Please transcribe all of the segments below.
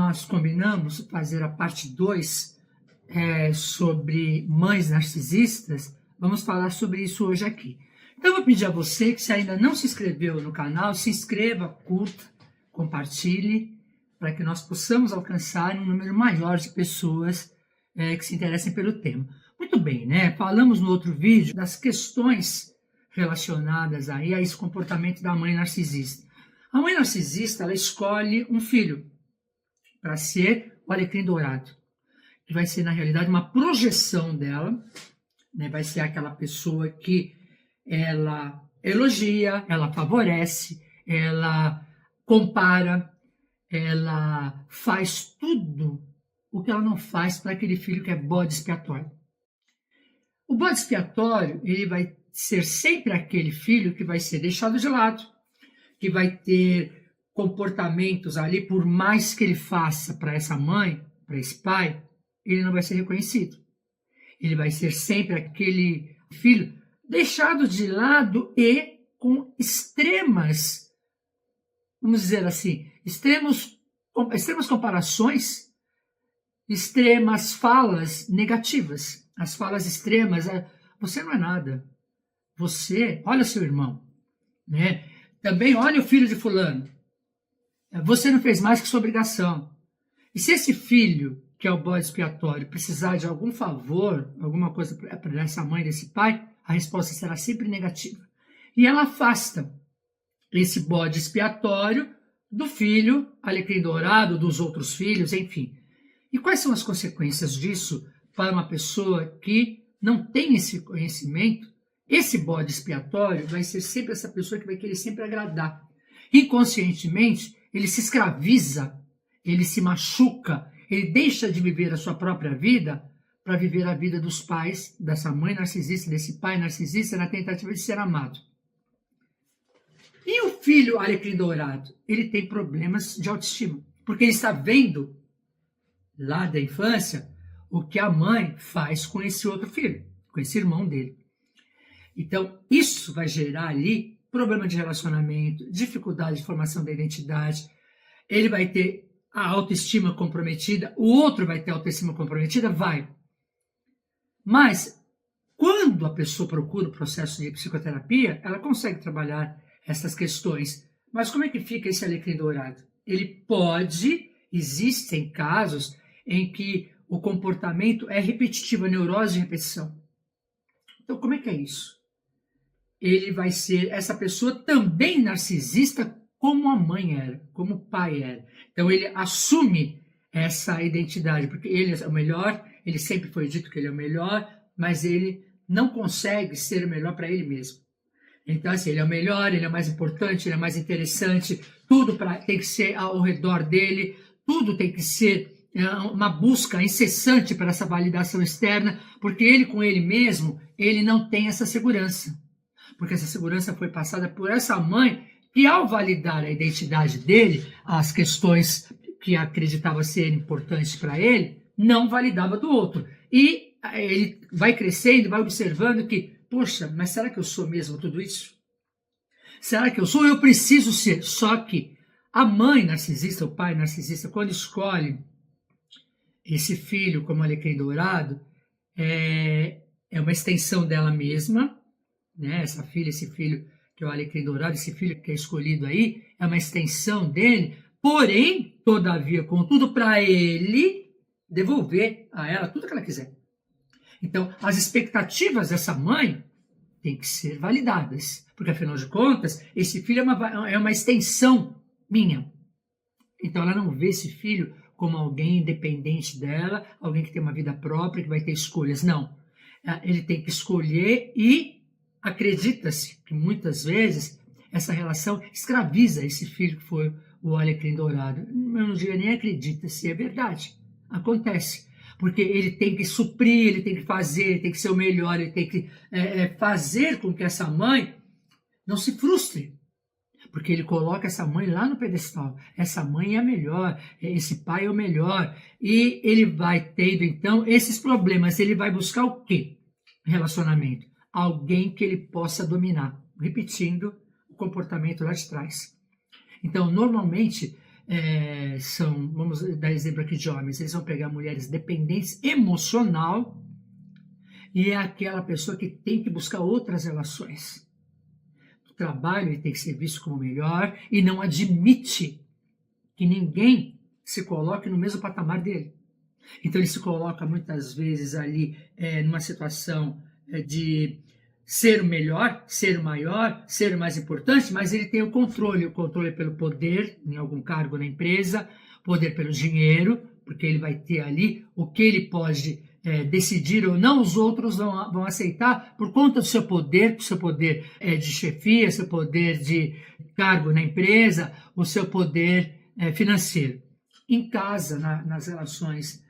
nós combinamos fazer a parte 2 sobre mães narcisistas, vamos falar sobre isso hoje aqui. Então eu vou pedir a você que, se ainda não se inscreveu no canal, se inscreva, curta, compartilhe, para que nós possamos alcançar um número maior de pessoas que se interessem pelo tema. Muito bem, né? Falamos no outro vídeo das questões relacionadas aí a esse comportamento da mãe narcisista. A mãe narcisista, ela escolhe um filho para ser o alecrim dourado, que vai ser, na realidade, uma projeção dela, né? Vai ser aquela pessoa que ela elogia, ela favorece, ela compara, ela faz tudo o que ela não faz para aquele filho que é bode expiatório. O bode expiatório, ele vai ser sempre aquele filho que vai ser deixado de lado, que vai ter comportamentos ali, por mais que ele faça para essa mãe, para esse pai, ele não vai ser reconhecido. Ele vai ser sempre aquele filho deixado de lado e com extremas, vamos dizer assim, extremas comparações, extremas falas negativas. As falas extremas, você não é nada. Você, olha seu irmão, né? Também olha o filho de fulano. Você não fez mais que sua obrigação. E se esse filho, que é o bode expiatório, precisar de algum favor, alguma coisa para essa mãe, desse pai, a resposta será sempre negativa. E ela afasta esse bode expiatório do filho alecrim dourado, dos outros filhos, enfim. E quais são as consequências disso para uma pessoa que não tem esse conhecimento? Esse bode expiatório vai ser sempre essa pessoa que vai querer sempre agradar. Inconscientemente, ele se escraviza, ele se machuca, ele deixa de viver a sua própria vida para viver a vida dos pais, dessa mãe narcisista, desse pai narcisista, na tentativa de ser amado. E o filho alecrim dourado? Ele tem problemas de autoestima, porque ele está vendo, lá da infância, o que a mãe faz com esse outro filho, com esse irmão dele. Então, isso vai gerar ali problema de relacionamento, dificuldade de formação da identidade. Ele vai ter a autoestima comprometida, o outro vai ter a autoestima comprometida, vai. Mas, quando a pessoa procura o processo de psicoterapia, ela consegue trabalhar essas questões. Mas como é que fica esse alecrim dourado? Ele existem casos em que o comportamento é repetitivo, a neurose de repetição. Então, como é que é isso? Ele vai ser essa pessoa também narcisista, como a mãe era, como o pai era. Então ele assume essa identidade, porque ele é o melhor, ele sempre foi dito que ele é o melhor, mas ele não consegue ser o melhor para ele mesmo. Então assim, ele é o melhor, ele é o mais importante, ele é mais interessante, tudo tem que ser ao redor dele, tudo tem que ser uma busca incessante para essa validação externa, porque ele com ele mesmo, ele não tem essa segurança. Porque essa segurança foi passada por essa mãe que, ao validar a identidade dele, as questões que acreditava ser importantes para ele, não validava do outro. E ele vai crescendo, vai observando que, poxa, mas será que eu sou mesmo tudo isso? Será que eu sou? Eu preciso ser. Só que a mãe narcisista, o pai narcisista, quando escolhe esse filho como alecrim dourado, é uma extensão dela mesma, né? Essa filha, esse filho que é o alecrim dourado, esse filho que é escolhido aí, é uma extensão dele, porém, todavia, contudo, para ele devolver a ela tudo que ela quiser. Então, as expectativas dessa mãe têm que ser validadas, porque, afinal de contas, esse filho é uma extensão minha. Então, ela não vê esse filho como alguém independente dela, alguém que tem uma vida própria, que vai ter escolhas. Não. Ele tem que escolher e acredita-se que muitas vezes essa relação escraviza esse filho que foi o alecrim dourado. Eu não diria nem acredita-se, é verdade. Acontece. Porque ele tem que suprir, ele tem que fazer, ele tem que ser o melhor, ele tem que fazer com que essa mãe não se frustre. Porque ele coloca essa mãe lá no pedestal. Essa mãe é a melhor, esse pai é o melhor. E ele vai tendo, então, esses problemas. Ele vai buscar o quê? Relacionamento. Alguém que ele possa dominar, repetindo o comportamento lá de trás. Então, normalmente, vamos dar exemplo aqui de homens, eles vão pegar mulheres dependentes emocional e é aquela pessoa que tem que buscar outras relações. O trabalho ele tem que ser visto como melhor e não admite que ninguém se coloque no mesmo patamar dele. Então ele se coloca muitas vezes ali numa situação de ser o melhor, ser o maior, ser o mais importante, mas ele tem o controle pelo poder, em algum cargo na empresa, poder pelo dinheiro, porque ele vai ter ali o que ele pode decidir ou não, os outros vão aceitar por conta do seu poder de chefia, seu poder de cargo na empresa, o seu poder financeiro. Em casa, nas relações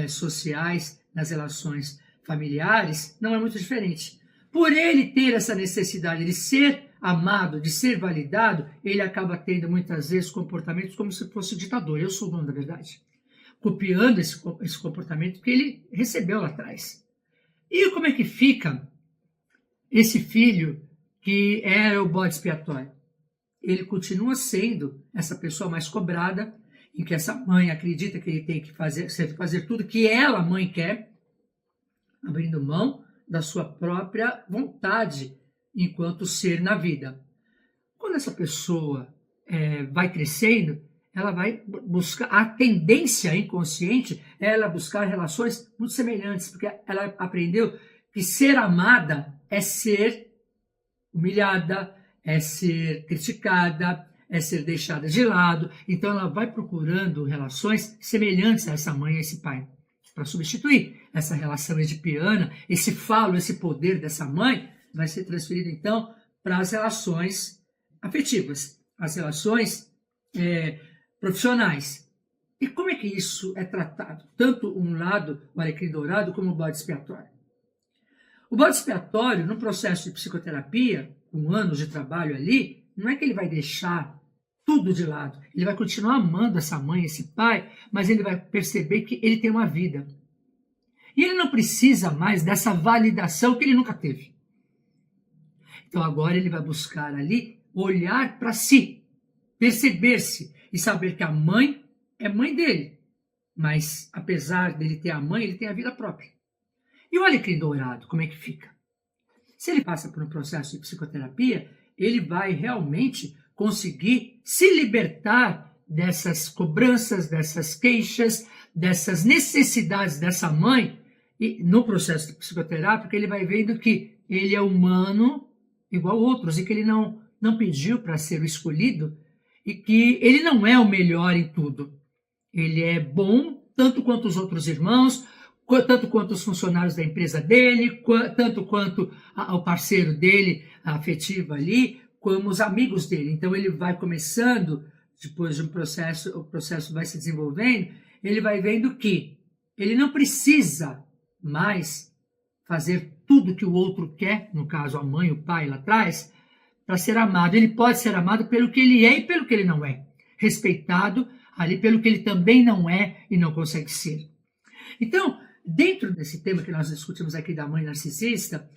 sociais, nas relações familiares, não é muito diferente. Por ele ter essa necessidade de ser amado, de ser validado, ele acaba tendo muitas vezes comportamentos como se fosse ditador. Eu sou o dono da verdade. Copiando esse comportamento que ele recebeu lá atrás. E como é que fica esse filho que era o bode expiatório? Ele continua sendo essa pessoa mais cobrada, em que essa mãe acredita que ele tem que fazer tudo que ela, mãe, quer, abrindo mão da sua própria vontade enquanto ser na vida. Quando essa pessoa vai crescendo, ela vai buscar, a tendência inconsciente é ela buscar relações muito semelhantes, porque ela aprendeu que ser amada é ser humilhada, é ser criticada, é ser deixada de lado. Então ela vai procurando relações semelhantes a essa mãe e a esse pai, para substituir essa relação edipiana, esse falo, esse poder dessa mãe, vai ser transferido então para as relações afetivas, as relações profissionais. E como é que isso é tratado? Tanto um lado, o alecrim dourado, como o bode expiatório. O bode expiatório, no processo de psicoterapia, com anos de trabalho ali, não é que ele vai deixar tudo de lado. Ele vai continuar amando essa mãe, esse pai, mas ele vai perceber que ele tem uma vida. E ele não precisa mais dessa validação que ele nunca teve. Então agora ele vai buscar ali olhar para si, perceber-se e saber que a mãe é mãe dele. Mas apesar dele ter a mãe, ele tem a vida própria. E o alecrim dourado, como é que fica? Se ele passa por um processo de psicoterapia, ele vai realmente conseguir se libertar dessas cobranças, dessas queixas, dessas necessidades dessa mãe, e no processo psicoterápico ele vai vendo que ele é humano igual outros e que ele não pediu para ser o escolhido e que ele não é o melhor em tudo. Ele é bom tanto quanto os outros irmãos, tanto quanto os funcionários da empresa dele, tanto quanto o parceiro dele, afetivo ali, como os amigos dele. Então ele vai começando, depois de um processo, o processo vai se desenvolvendo, ele vai vendo que ele não precisa mais fazer tudo que o outro quer, no caso a mãe, o pai lá atrás, para ser amado. Ele pode ser amado pelo que ele é e pelo que ele não é. Respeitado ali pelo que ele também não é e não consegue ser. Então, dentro desse tema que nós discutimos aqui da mãe narcisista,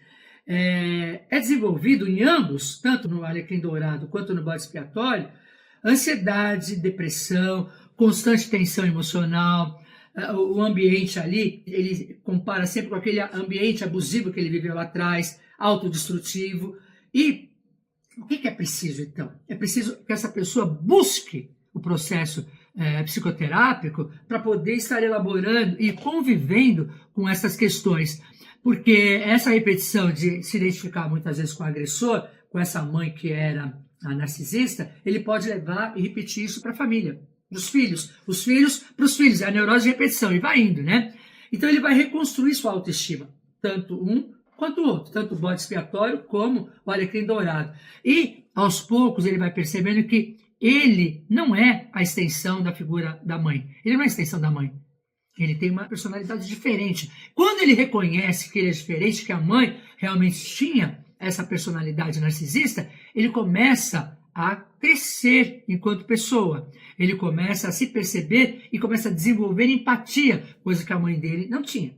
é desenvolvido em ambos, tanto no alecrim dourado quanto no bode expiatório, ansiedade, depressão, constante tensão emocional, o ambiente ali, ele compara sempre com aquele ambiente abusivo que ele viveu lá atrás, autodestrutivo. E o que é preciso, então? É preciso que essa pessoa busque o processo psicoterápico para poder estar elaborando e convivendo com essas questões. Porque essa repetição de se identificar muitas vezes com o agressor, com essa mãe que era a narcisista, ele pode levar e repetir isso para a família, dos filhos. Os filhos para os filhos, é a neurose de repetição, e vai indo, né? Então ele vai reconstruir sua autoestima, tanto um quanto o outro, tanto o bode expiatório como o alecrim dourado. E, aos poucos, ele vai percebendo que ele não é a extensão da figura da mãe. Ele não é a extensão da mãe. Ele tem uma personalidade diferente. Quando ele reconhece que ele é diferente, que a mãe realmente tinha essa personalidade narcisista, ele começa a crescer enquanto pessoa. Ele começa a se perceber e começa a desenvolver empatia, coisa que a mãe dele não tinha.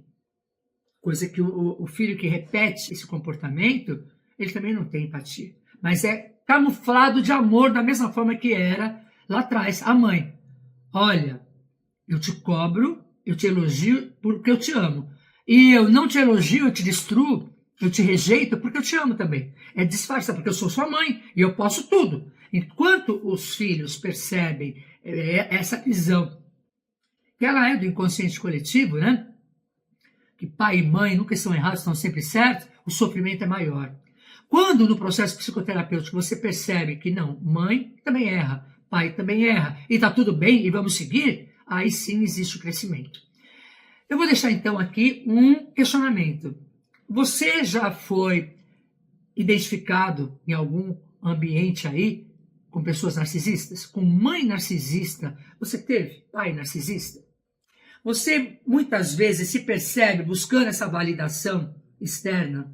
Coisa que o filho que repete esse comportamento, ele também não tem empatia. Mas é camuflado de amor da mesma forma que era lá atrás a mãe. olha, eu te cobro, eu te elogio porque eu te amo. E eu não te elogio, eu te destruo, eu te rejeito porque eu te amo também. É disfarça, porque eu sou sua mãe e eu posso tudo. Enquanto os filhos percebem essa visão, que ela é do inconsciente coletivo, né? Que pai e mãe nunca estão errados, estão sempre certos, o sofrimento é maior. Quando no processo psicoterapêutico você percebe que não, mãe também erra, pai também erra, e está tudo bem e vamos seguir, aí sim existe o crescimento. Eu vou deixar então aqui um questionamento. Você já foi identificado em algum ambiente aí com pessoas narcisistas? Com mãe narcisista? Você teve pai narcisista? Você muitas vezes se percebe buscando essa validação externa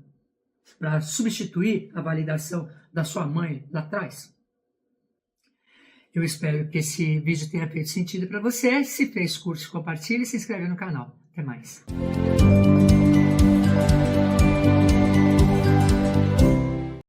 para substituir a validação da sua mãe lá atrás? Eu espero que esse vídeo tenha feito sentido para você. Se fez curso, compartilhe e se inscreve no canal. Até mais.